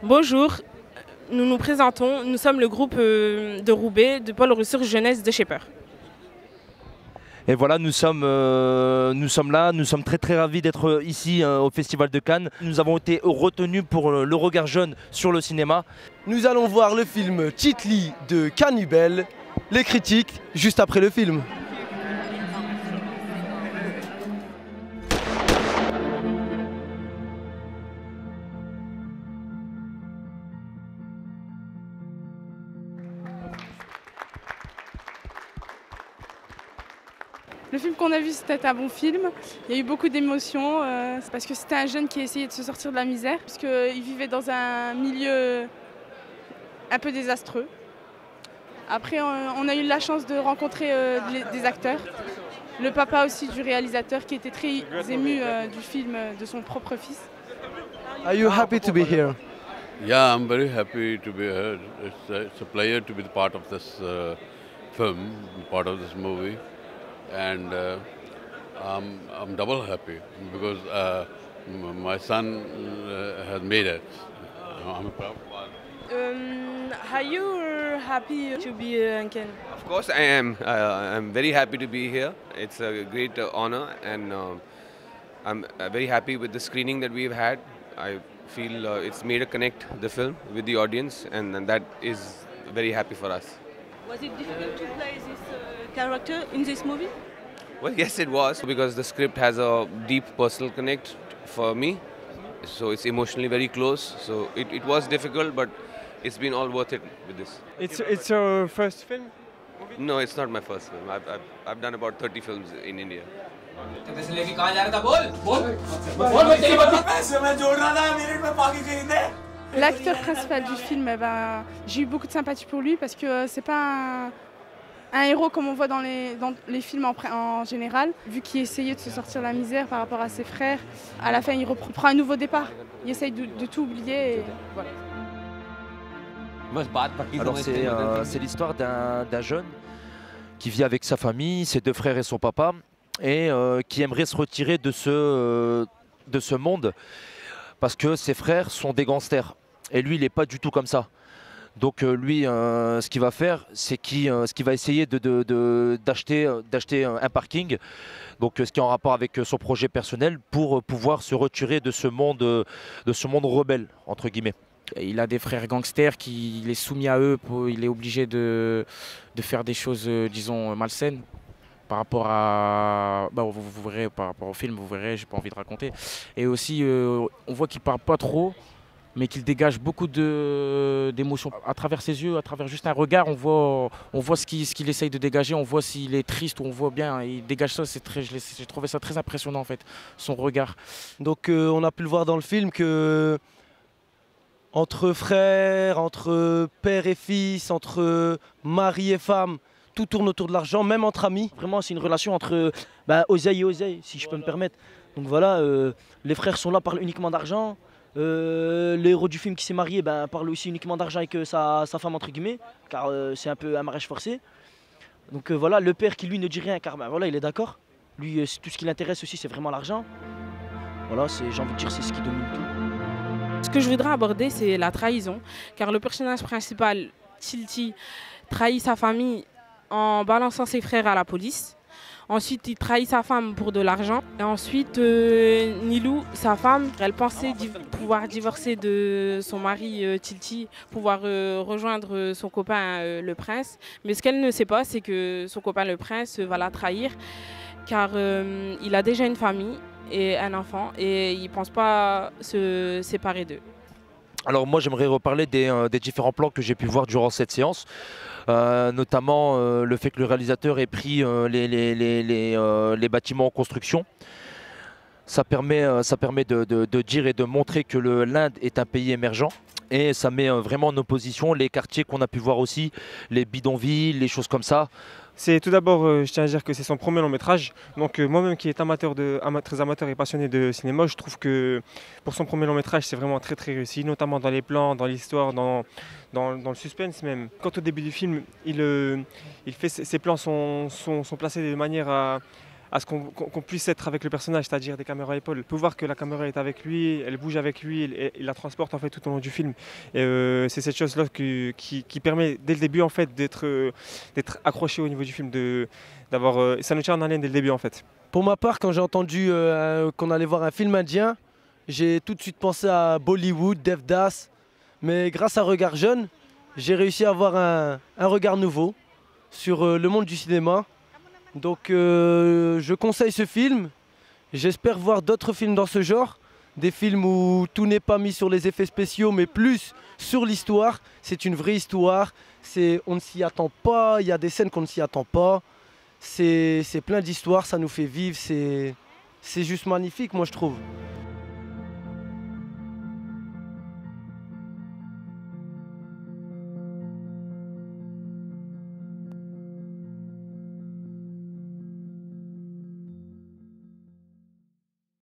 Bonjour, nous nous présentons. Nous sommes le groupe de Roubaix de Pôle Ressources Jeunesse de Shepherd. Et voilà, nous sommes là, nous sommes très très ravis d'être ici au Festival de Cannes. Nous avons été retenus pour le regard jeune sur le cinéma. Nous allons voir le film Titli de Cannibal, les critiques juste après le film. Le film qu'on a vu, c'était un bon film. Il y a eu beaucoup d'émotions parce que c'était un jeune qui essayait de se sortir de la misère, puisqu'il vivait dans un milieu un peu désastreux. Après, on a eu la chance de rencontrer des acteurs. Le papa aussi du réalisateur qui était très ému du film de son propre fils. Are you happy to be here? Yeah, I'm very happy to be here. It's a pleasure to be part of this film, part of this movie, and I'm double happy because my son has made it. I'm a proud father. Are you happy to be in Cannes? Of course, I am. I'm very happy to be here. It's a great honor, and I'm very happy with the screening that we've had. I feel it's made a connect the film with the audience, and that is very happy for us. Was it difficult to play this character in this movie? Well, yes, it was because the script has a deep personal connect for me, so it's emotionally very close. So it was difficult, but it's been all worth it with this. It's your first film? No, it's not my first film. I've done about 30 films in India. L'acteur principal du film, j'ai eu beaucoup de sympathie pour lui parce que c'est pas un héros comme on voit dans les films en général. Vu qu'il essayait de se sortir de la misère par rapport à ses frères, à la fin il reprend un nouveau départ. Il essaye de tout oublier et voilà. Alors c'est l'histoire d'un jeune qui vit avec sa famille, ses deux frères et son papa, et qui aimerait se retirer de ce monde parce que ses frères sont des gangsters. Et lui, il n'est pas du tout comme ça. Donc lui, ce qu'il va faire, c'est qu'il va essayer d'acheter un parking, donc ce qui est en rapport avec son projet personnel, pour pouvoir se retirer de ce monde rebelle, entre guillemets. Il a des frères gangsters il est soumis à eux, il est obligé de faire des choses, disons, malsaines. Par rapport à, vous verrez, par rapport au film, vous verrez, j'ai pas envie de raconter. Et aussi, on voit qu'il parle pas trop, mais qu'il dégage beaucoup d'émotions à travers ses yeux, à travers juste un regard. On voit ce qu'il essaye de dégager, on voit s'il est triste, on voit bien, il dégage ça. J'ai trouvé ça très impressionnant en fait, son regard. Donc on a pu le voir dans le film que entre frères, entre père et fils, entre mari et femme, tout tourne autour de l'argent, même entre amis. Vraiment, c'est une relation entre oseille et oseille, si je peux me permettre. Donc voilà, les frères sont là, parlent uniquement d'argent. Le héros du film qui s'est marié parle aussi uniquement d'argent avec sa femme, entre guillemets, car c'est un peu un mariage forcé. Donc voilà, le père qui lui ne dit rien, car voilà, il est d'accord. Lui, tout ce qui l'intéresse aussi, c'est vraiment l'argent. Voilà, j'ai envie de dire, c'est ce qui domine tout. Ce que je voudrais aborder, c'est la trahison, car le personnage principal, Tilti, trahit sa famille en balançant ses frères à la police. Ensuite, il trahit sa femme pour de l'argent. Et ensuite, Nilou, sa femme, elle pensait pouvoir divorcer de son mari Tilti, pouvoir rejoindre son copain le prince. Mais ce qu'elle ne sait pas, c'est que son copain le prince va la trahir, car il a déjà une famille et un enfant, et il ne pense pas se séparer d'eux. Alors moi j'aimerais reparler des différents plans que j'ai pu voir durant cette séance, notamment le fait que le réalisateur ait pris les bâtiments en construction. Ça permet de dire et de montrer que l'Inde est un pays émergent, et ça met vraiment en opposition les quartiers qu'on a pu voir aussi, les bidonvilles, les choses comme ça. C'est tout d'abord, je tiens à dire que c'est son premier long métrage. Donc moi-même qui est très amateur et passionné de cinéma, je trouve que pour son premier long métrage, c'est vraiment très très réussi, notamment dans les plans, dans l'histoire, dans le suspense même. Quand au début du film, ses plans sont placés de manière à ce qu'on puisse être avec le personnage, c'est-à-dire des caméras à épaules. On peut voir que la caméra est avec lui, elle bouge avec lui, et il la transporte en fait tout au long du film. Et c'est cette chose-là qui permet dès le début en fait d'être accroché au niveau du film, ça nous tient en haleine dès le début en fait. Pour ma part, quand j'ai entendu qu'on allait voir un film indien, j'ai tout de suite pensé à Bollywood, Devdas. Mais grâce à Regard Jeune, j'ai réussi à avoir un regard nouveau sur le monde du cinéma. Donc je conseille ce film. J'espère voir d'autres films dans ce genre. Des films où tout n'est pas mis sur les effets spéciaux, mais plus sur l'histoire. C'est une vraie histoire. On ne s'y attend pas. Il y a des scènes qu'on ne s'y attend pas. C'est plein d'histoires, ça nous fait vivre. C'est juste magnifique, moi je trouve.